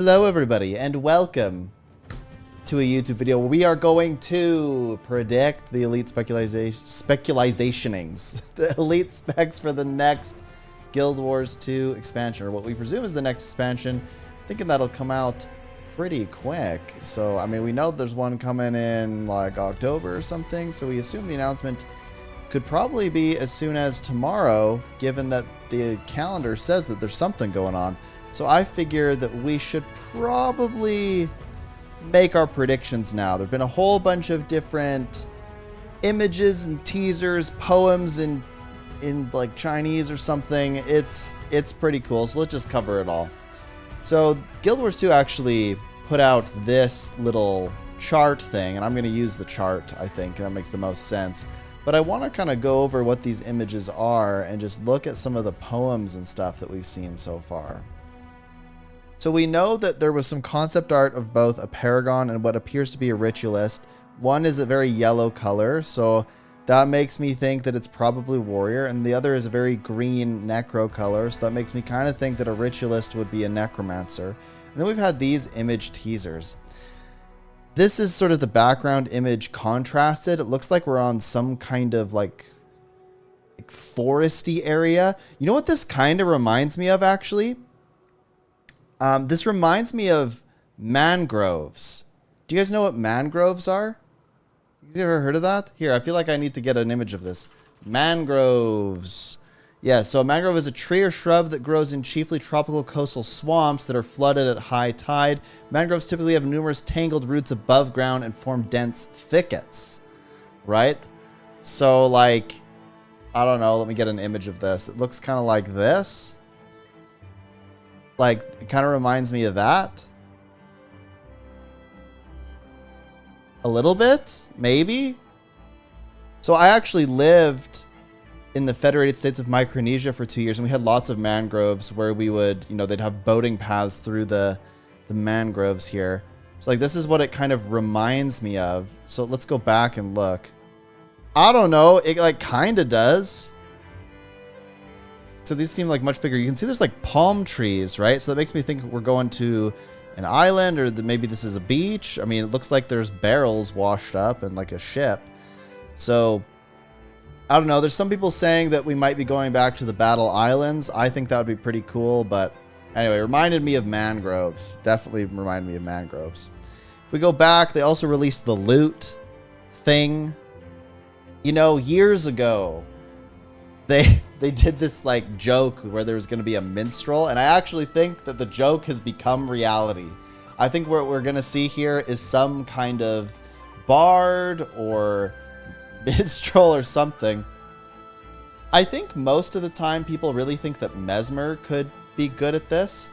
Hello everybody and welcome to a YouTube video where we are going to predict the elite specializationings, the elite specs for the next Guild Wars 2 expansion, or what we presume is the next expansion. Thinking that'll come out pretty quick. So, I mean, we know there's one coming in like October or something, so we assume the announcement could probably be as soon as tomorrow, given that the calendar says that there's something going on. So I figure that we should probably make our predictions now. There have been a whole bunch of different images and teasers, poems in like Chinese or something. It's pretty cool. So let's just cover it all. So Guild Wars 2 actually put out this little chart thing, and I'm going to use the chart, I think, and that makes the most sense. But I want to kind of go over what these images are and just look at some of the poems and stuff that we've seen so far. So we know that there was some concept art of both a Paragon and what appears to be a Ritualist. One is a very yellow color, so that makes me think that it's probably Warrior, and the other is a very green Necro color, so that makes me kind of think that a Ritualist would be a Necromancer. And then we've had these image teasers. This is sort of the background image contrasted. It looks like we're on some kind of like foresty area. You know what this kind of reminds me of, actually? This reminds me of mangroves. Do you guys know what mangroves are? You ever heard of that? Here, I feel like I need to get an image of this. Mangroves. Yeah, so a mangrove is a tree or shrub that grows in chiefly tropical coastal swamps that are flooded at high tide. Mangroves typically have numerous tangled roots above ground and form dense thickets. Right? So, like, I don't know. Let me get an image of this. It looks kind of like this. Like, it kind of reminds me of that. A little bit, maybe. So I actually lived in the Federated States of Micronesia for 2 years, and we had lots of mangroves where we would, you know, they'd have boating paths through the mangroves here. So like, this is what it kind of reminds me of. So let's go back and look. I don't know. It like kind of does. So these seem like much bigger. You can see there's like palm trees, right? So that makes me think we're going to an island, or maybe this is a beach. I mean, it looks like there's barrels washed up and like a ship. So I don't know. There's some people saying that we might be going back to the Battle Islands. I think that would be pretty cool. But anyway, it reminded me of mangroves. Definitely reminded me of mangroves. If we go back, they also released the loot thing. You know, years ago, they did this like joke where there was going to be a minstrel, and I actually think that the joke has become reality. I think what we're going to see here is some kind of bard or minstrel or something. I think most of the time people really think that Mesmer could be good at this.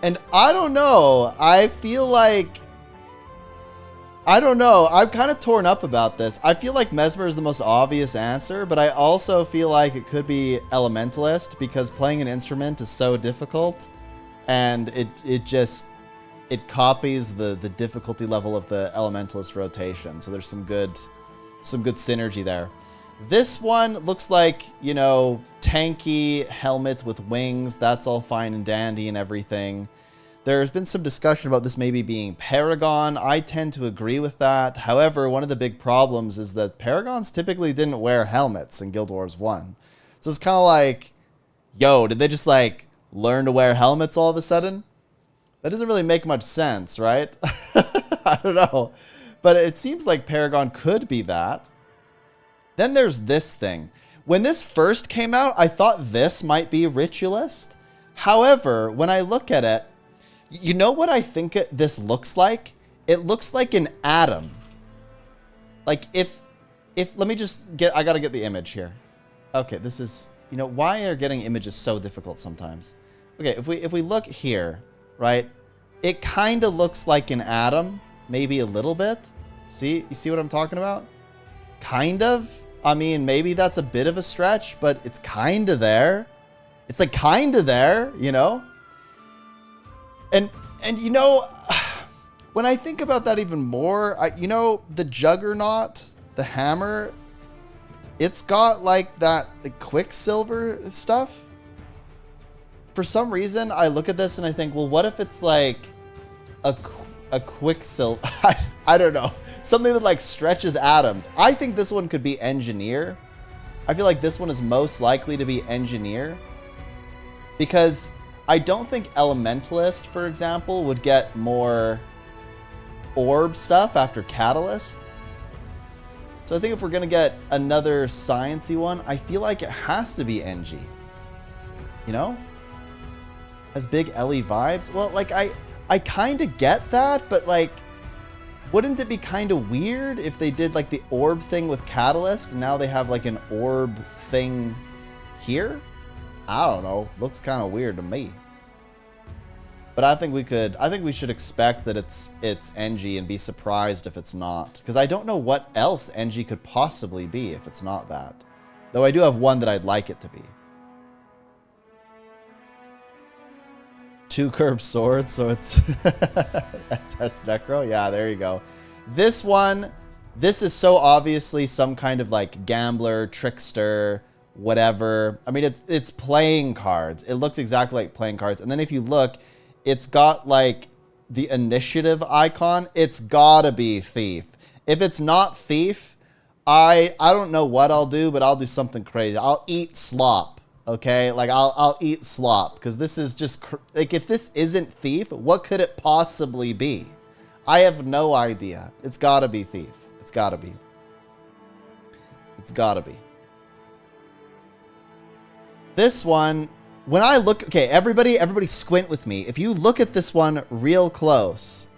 And I don't know. I feel like, I don't know. I'm kind of torn up about this. I feel like Mesmer is the most obvious answer, but I also feel like it could be Elementalist, because playing an instrument is so difficult, and it copies the difficulty level of the Elementalist rotation. So there's some good synergy there. This one looks like, you know, tanky helmet with wings. That's all fine and dandy and everything. There's been some discussion about this maybe being Paragon. I tend to agree with that. However, one of the big problems is that Paragons typically didn't wear helmets in Guild Wars 1. So it's kind of like, yo, did they just like learn to wear helmets all of a sudden? That doesn't really make much sense, right? I don't know. But it seems like Paragon could be that. Then there's this thing. When this first came out, I thought this might be Ritualist. However, when I look at it, you know what I think this looks like? It looks like an atom. Like if let me just get, I gotta get the image here. Okay, this is, you know, why are getting images so difficult sometimes? Okay, if we look here, right? It kind of looks like an atom, maybe a little bit. See, you see what I'm talking about? Kind of. I mean, maybe that's a bit of a stretch, but it's kind of there. It's like kind of there, you know? And you know, when I think about that even more, you know, the Juggernaut, the hammer, it's got like that the Quicksilver stuff. for some reason, I look at this and I think, well, what if it's like a quicksilver? I don't know. Something that like stretches atoms. I think this one could be engineer. I feel like this one is most likely to be engineer. Because I don't think Elementalist, for example, would get more orb stuff after Catalyst. So I think if we're going to get another sciencey one, I feel like it has to be NG. You know? Has big LE vibes? Well, like, I kind of get that, but, like, wouldn't it be kind of weird if they did, like, the orb thing with Catalyst, and now they have, like, an orb thing here? I don't know. Looks kind of weird to me. But I think we should expect that it's NG and be surprised if it's not. Because I don't know what else NG could possibly be if it's not that. Though I do have one that I'd like it to be. 2 curved swords, so it's SS Necro. Yeah, there you go. This one, this is so obviously some kind of like gambler, trickster, whatever. I mean, it's playing cards. It looks exactly like playing cards. And then if you look, it's got like the initiative icon. It's gotta be thief. If it's not thief, I don't know what I'll do, but I'll do something crazy. I'll eat slop. Okay, like I'll eat slop because this is just like, if this isn't thief, what could it possibly be? I have no idea. It's gotta be thief. It's gotta be. It's gotta be. This one, when I look, okay, everybody squint with me. If you look at this one real close,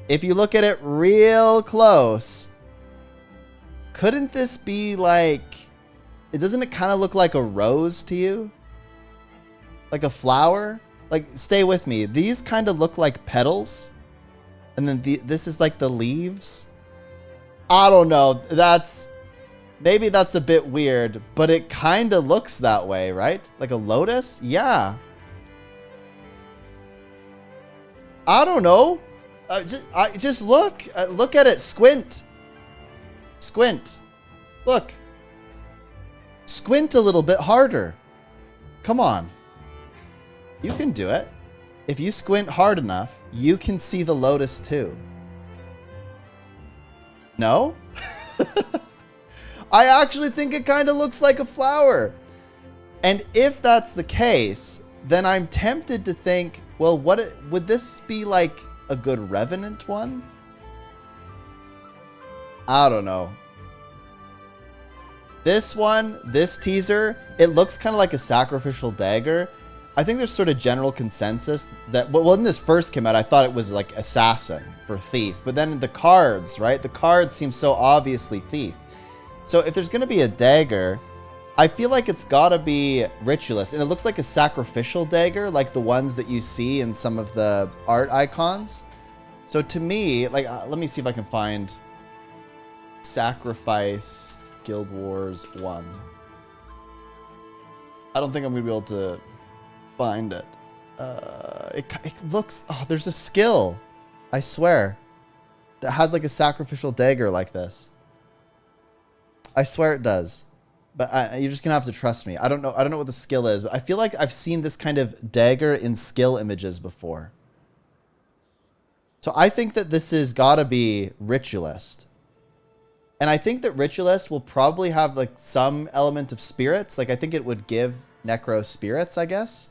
if you look at it real close, couldn't this be like, doesn't it kind of look like a rose to you? Like a flower? Like, stay with me. These kind of look like petals. And then this is like the leaves. I don't know. Maybe that's a bit weird, but it kind of looks that way, right? Like a lotus? Yeah. I don't know. Just look. Look at it. Squint. Squint. Look. Squint a little bit harder. Come on. You can do it. If you squint hard enough, you can see the lotus too. No? I actually think it kind of looks like a flower. And if that's the case, then I'm tempted to think, well, would this be like a good Revenant one? I don't know. This one, this teaser, it looks kind of like a sacrificial dagger. I think there's sort of general consensus that, well, when this first came out, I thought it was like assassin for thief. But then the cards, right? The cards seem so obviously thief. So if there's going to be a dagger, I feel like it's got to be Ritualist. And it looks like a sacrificial dagger, like the ones that you see in some of the art icons. So to me, like, let me see if I can find Sacrifice Guild Wars 1. I don't think I'm going to be able to find it. It looks... Oh, there's a skill. I swear. That has like a sacrificial dagger like this. I swear it does. But you're just going to have to trust me. I don't know what the skill is, but I feel like I've seen this kind of dagger in skill images before. So I think that this has got to be Ritualist. And I think that Ritualist will probably have like some element of spirits. Like I think it would give Necro spirits, I guess.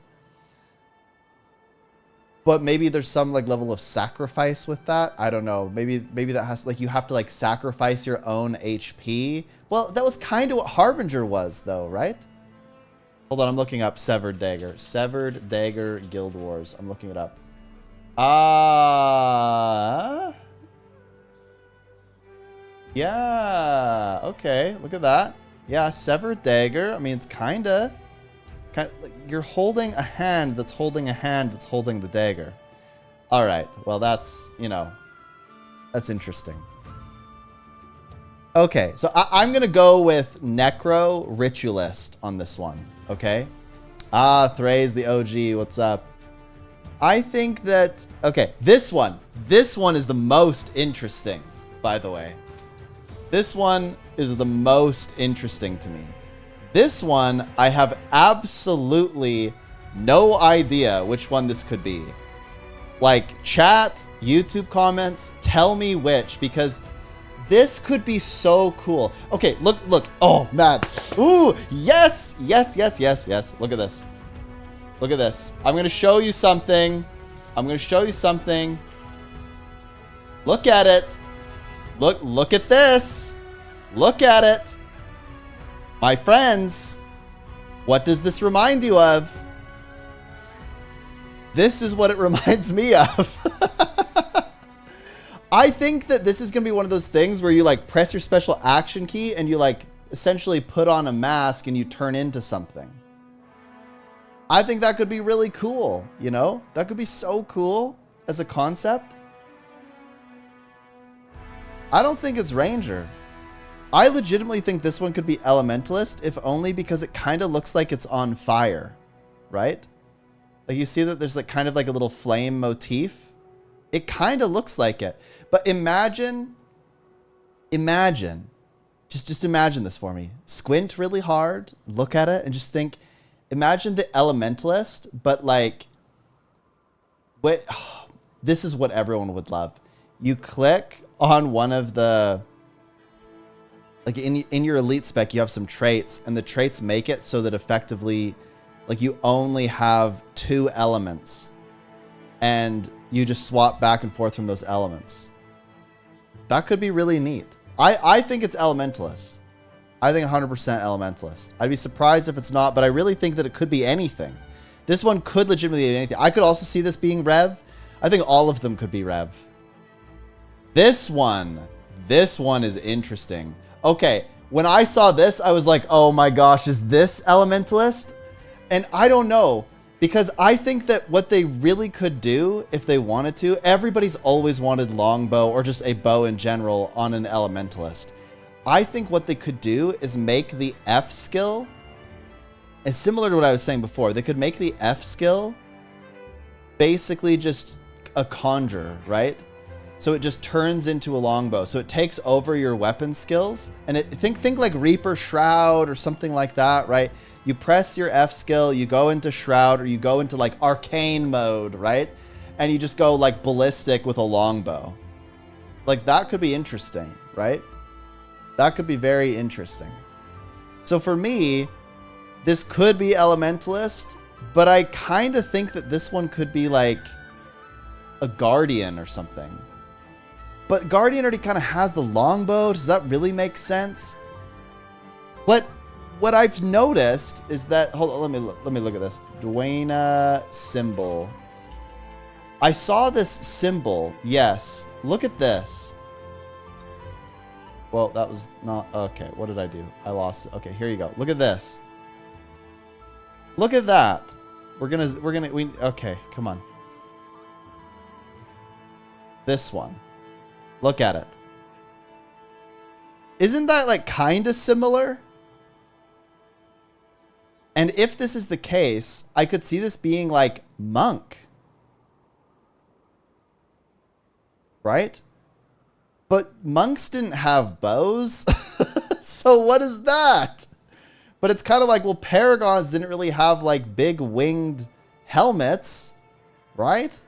But maybe there's some like level of sacrifice with that. I don't know. Maybe that has like you have to like sacrifice your own HP. Well, that was kind of what Harbinger was though, right? Hold on, I'm looking up Severed Dagger. Severed Dagger Guild Wars. I'm looking it up. Yeah, okay, look at that. Yeah, Severed Dagger. I mean, it's kind of like you're holding a hand that's holding a hand that's holding the dagger. All right, well, that's, you know, that's interesting. Okay, so I'm going to go with Necro Ritualist on this one, okay? Thrays, the OG, what's up? I think that, okay, this one is the most interesting, by the way. This one is the most interesting to me. This one, I have absolutely no idea which one this could be. Like, chat, YouTube comments, tell me which, because this could be so cool. Okay, look. Oh, man. Ooh, yes. Look at this. Look at this. I'm going to show you something. Look at it. Look at this. Look at it. My friends, what does this remind you of? This is what it reminds me of. I think that this is going to be one of those things where you like press your special action key and you like essentially put on a mask and you turn into something. I think that could be really cool, you know? That could be so cool as a concept. I don't think it's Ranger. I legitimately think this one could be Elementalist, if only because it kind of looks like it's on fire, right? Like you see that there's like kind of like a little flame motif. It kind of looks like it. But imagine, just imagine this for me. Squint really hard, look at it and just think, imagine the Elementalist, but like, wait, oh, this is what everyone would love. You click on one of the, like in your elite spec, you have some traits and the traits make it so that effectively, like you only have 2 elements and you just swap back and forth from those elements. That could be really neat. I think it's Elementalist. I think 100% Elementalist. I'd be surprised if it's not, but I really think that it could be anything. This one could legitimately be anything. I could also see this being Rev. I think all of them could be Rev. This one is interesting. Okay, when I saw this, I was like, oh my gosh, is this Elementalist? And I don't know, because I think that what they really could do, if they wanted to, everybody's always wanted longbow or just a bow in general on an Elementalist. I think what they could do is make the F skill, and similar to what I was saying before, they could make the F skill basically just a conjure, right? So it just turns into a longbow. So it takes over your weapon skills. And think like Reaper Shroud or something like that, right? You press your F skill, you go into Shroud, or you go into like arcane mode, right? And you just go like ballistic with a longbow. Like that could be interesting, right? That could be very interesting. So for me, this could be Elementalist, but I kind of think that this one could be like a Guardian or something. But Guardian already kind of has the longbow. Does that really make sense? What I've noticed is that, hold on, let me look at this. Duena symbol. I saw this symbol. Yes. Look at this. Well, that was not okay. What did I do? I lost it. Okay, here you go. Look at this. Look at that. Okay, come on. This one. Look at it. Isn't that like kind of similar? And if this is the case, I could see this being like monk. Right? But monks didn't have bows. So what is that? But it's kind of like, well, paragons didn't really have like big winged helmets. Right?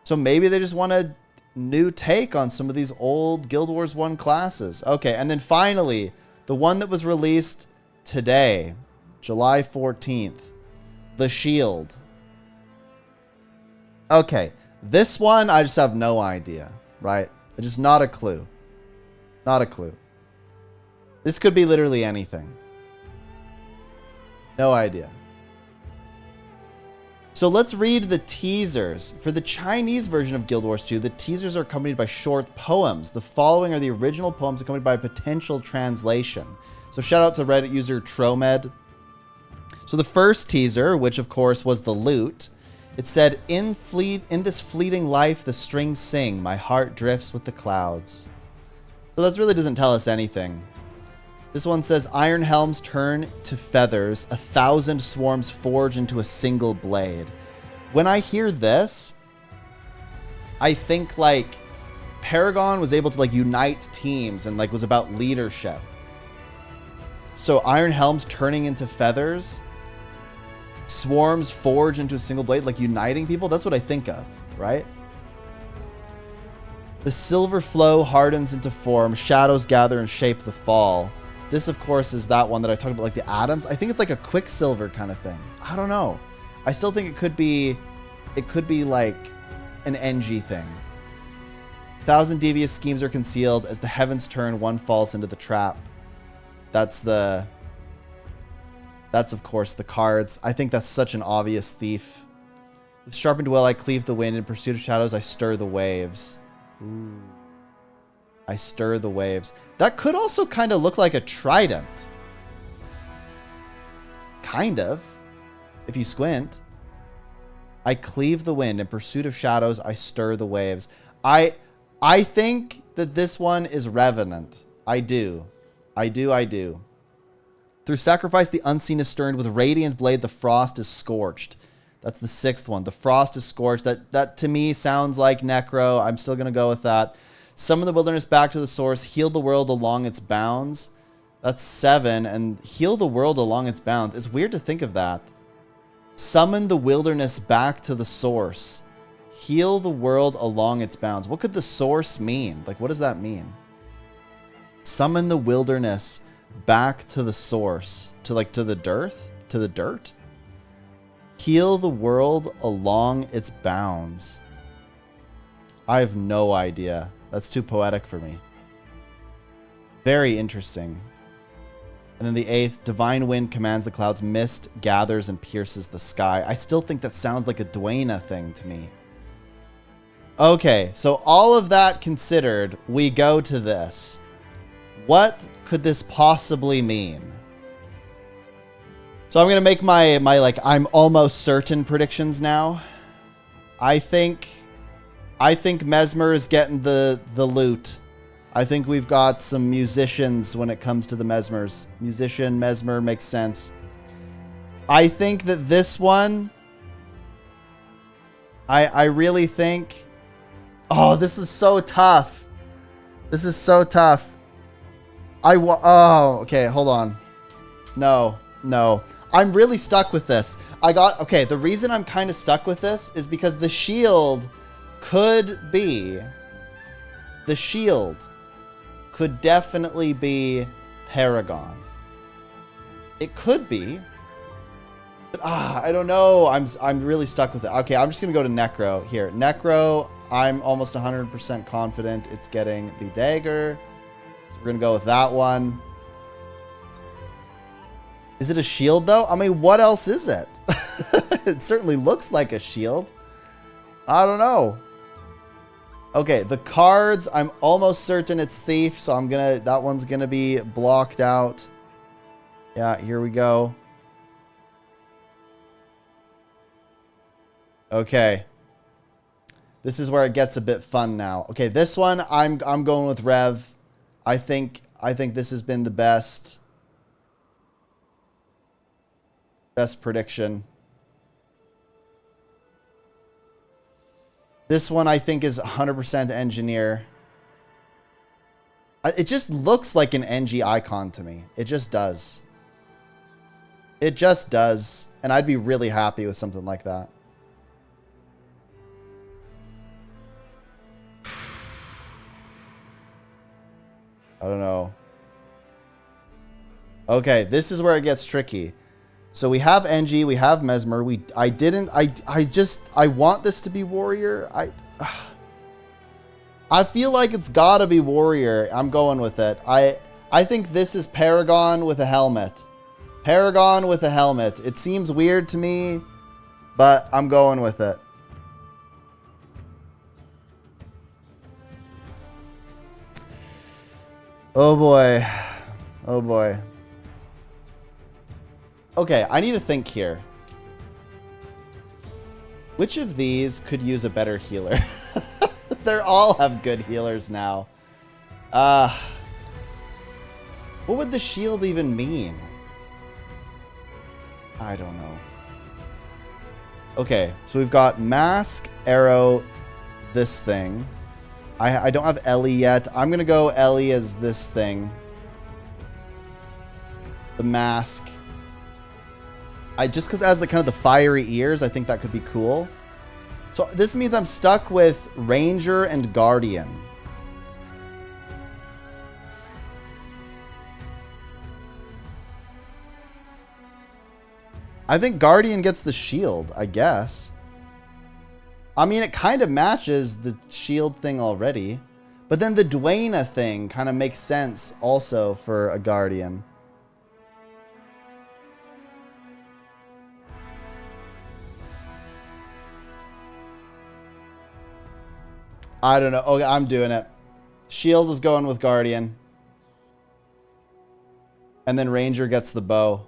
So maybe they just want a new take on some of these old Guild Wars 1 classes. Okay, and then finally, the one that was released today, July 14th, the Shield. Okay, this one, I just have no idea, right? Just not a clue. Not a clue. This could be literally anything. No idea. So let's read the teasers. For the Chinese version of Guild Wars 2, the teasers are accompanied by short poems. The following are the original poems accompanied by a potential translation. So shout out to Reddit user Tromed. So the first teaser, which of course was the loot, it said, in this fleeting life, the strings sing, my heart drifts with the clouds. So that really doesn't tell us anything. This one says, iron helms turn to feathers, 1,000 swarms forge into a single blade. When I hear this, I think like Paragon was able to like unite teams and like was about leadership. So iron helms turning into feathers. Swarms forge into a single blade, like uniting people. That's what I think of, right? The silver flow hardens into form. Shadows gather and shape the fall. This, of course, is that one that I talked about, like the atoms. I think it's like a Quicksilver kind of thing. I don't know. I still think it could be like an NG thing. 1,000 devious schemes are concealed. As the heavens turn, one falls into the trap. That's of course the cards. I think that's such an obvious thief. With sharpened will, I cleave the wind. In pursuit of shadows, I stir the waves. Ooh. I stir the waves. That could also kind of look like a trident. Kind of. If you squint. I cleave the wind. In pursuit of shadows, I stir the waves. I think that this one is Revenant. I do. Through sacrifice, the unseen is stirred. With radiant blade, the frost is scorched. That's the 6th one. The frost is scorched. That to me sounds like Necro. I'm still going to go with that. Summon the wilderness back to the source. Heal the world along its bounds. That's 7. And heal the world along its bounds. It's weird to think of that. Summon the wilderness back to the source. Heal the world along its bounds. What could the source mean? Like, what does that mean? Summon the wilderness back to the source. To the dirt? To the dirt? Heal the world along its bounds. I have no idea. That's too poetic for me. Very interesting. And then the 8th, divine wind commands the clouds. Mist gathers and pierces the sky. I still think that sounds like a Dwayna thing to me. Okay, so all of that considered, we go to this. What could this possibly mean? So I'm going to make my like, I'm almost certain predictions now. I think Mesmer is getting the loot. I think we've got some musicians when it comes to the Mesmers. Musician, Mesmer makes sense. I think that this one, I really think, oh, this is so tough. This is so tough. Oh, okay, hold on. No. I'm really stuck with this. Okay, the reason I'm kind of stuck with this is because the shield could definitely be Paragon. It could be. But I don't know. I'm really stuck with it. Okay, I'm just going to go to Necro here. Necro, I'm almost 100% confident it's getting the dagger. So we're going to go with that one. Is it a shield, though? I mean, what else is it? It certainly looks like a shield. I don't know. Okay, the cards, I'm almost certain it's Thief, so that one's gonna be blocked out. Yeah, here we go. Okay. This is where it gets a bit fun now. Okay, this one, I'm going with Rev. I think this has been the best prediction. This one I think is 100% engineer. It just looks like an NG icon to me. It just does. It just does. And I'd be really happy with something like that. I don't know. Okay, this is where it gets tricky. So we have NG, we have Mesmer. I want this to be Warrior. I feel like it's gotta be Warrior. I'm going with it. I think this is Paragon with a helmet. Paragon with a helmet. It seems weird to me, but I'm going with it. Oh boy. Oh boy. Okay, I need to think here. Which of these could use a better healer? They all have good healers now. What would the shield even mean? I don't know. Okay, so we've got Mask, Arrow, this thing. I don't have Ellie yet. I'm going to go Ellie as this thing. The Mask. just because it has the kind of the fiery ears, I think that could be cool. So this means I'm stuck with Ranger and Guardian. I think Guardian gets the shield, I guess. I mean, it kind of matches the shield thing already. But then the Duena thing kind of makes sense also for a Guardian. I don't know. Okay, I'm doing it. Shield is going with Guardian. And then Ranger gets the bow.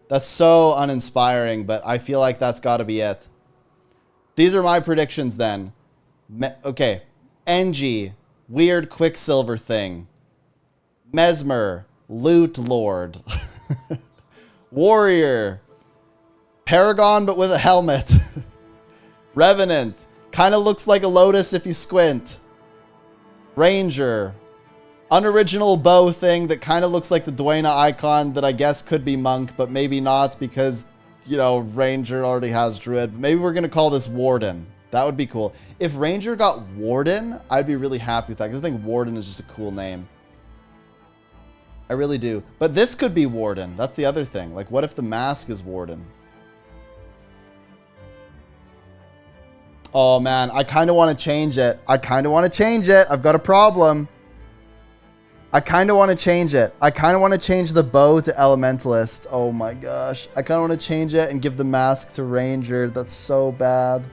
That's so uninspiring, but I feel like that's got to be it. These are my predictions then. Okay. Engie, weird Quicksilver thing. Mesmer, Loot Lord. Warrior, Paragon but with a helmet. Revenant, kind of looks like a lotus if you squint. Ranger, unoriginal bow thing that kind of looks like the Duena icon that I guess could be Monk, but maybe not because, you know, Ranger already has Druid. But maybe we're going to call this Warden. That would be cool. If Ranger got Warden, I'd be really happy with that because I think Warden is just a cool name. I really do. But this could be Warden. That's the other thing. Like, what if the mask is Warden? Oh, man. I kind of want to change it. I kind of want to change it. I've got a problem. I kind of want to change it. I kind of want to change the bow to Elementalist. Oh, my gosh. I kind of want to change it and give the mask to Ranger. That's so bad.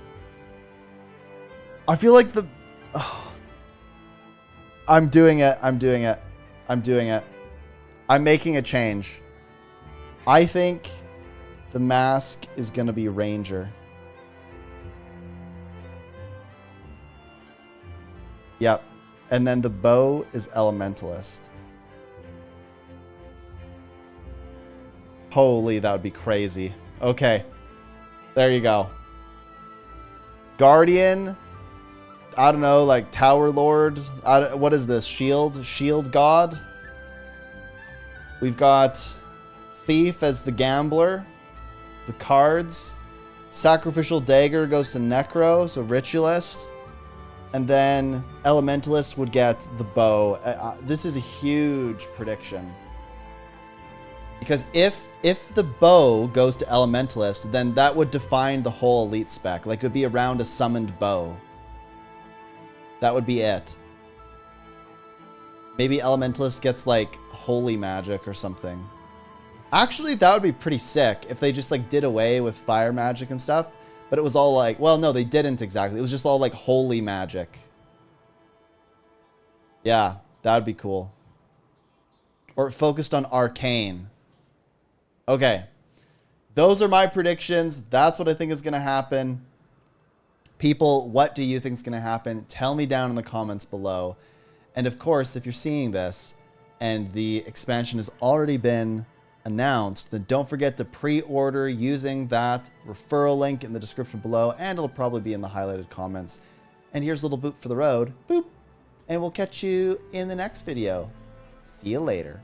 I feel like the... Oh. I'm doing it. I'm doing it. I'm doing it. I'm making a change. I think the mask is going to be Ranger. Yep. And then the bow is Elementalist. Holy, that would be crazy. Okay. There you go. Guardian. I don't know, like Tower Lord. What is this? Shield? Shield God? We've got Thief as the gambler. The cards. Sacrificial Dagger goes to Necro, so Ritualist. And then Elementalist would get the bow. This is a huge prediction. Because if the bow goes to Elementalist, then that would define the whole elite spec. Like, it would be around a summoned bow. That would be it. Maybe Elementalist gets, like, holy magic or something. Actually, that would be pretty sick if they just, like, did away with fire magic and stuff. But it was all like, well, no, they didn't exactly. It was just all like holy magic. Yeah, that would be cool. Or it focused on arcane. Okay. Those are my predictions. That's what I think is going to happen. People, what do you think is going to happen? Tell me down in the comments below. And of course, if you're seeing this and the expansion has already been announced, then don't forget to pre-order using that referral link in the description below, and it'll probably be in the highlighted comments. And here's a little boop for the road. Boop. And we'll catch you in the next video. See you later.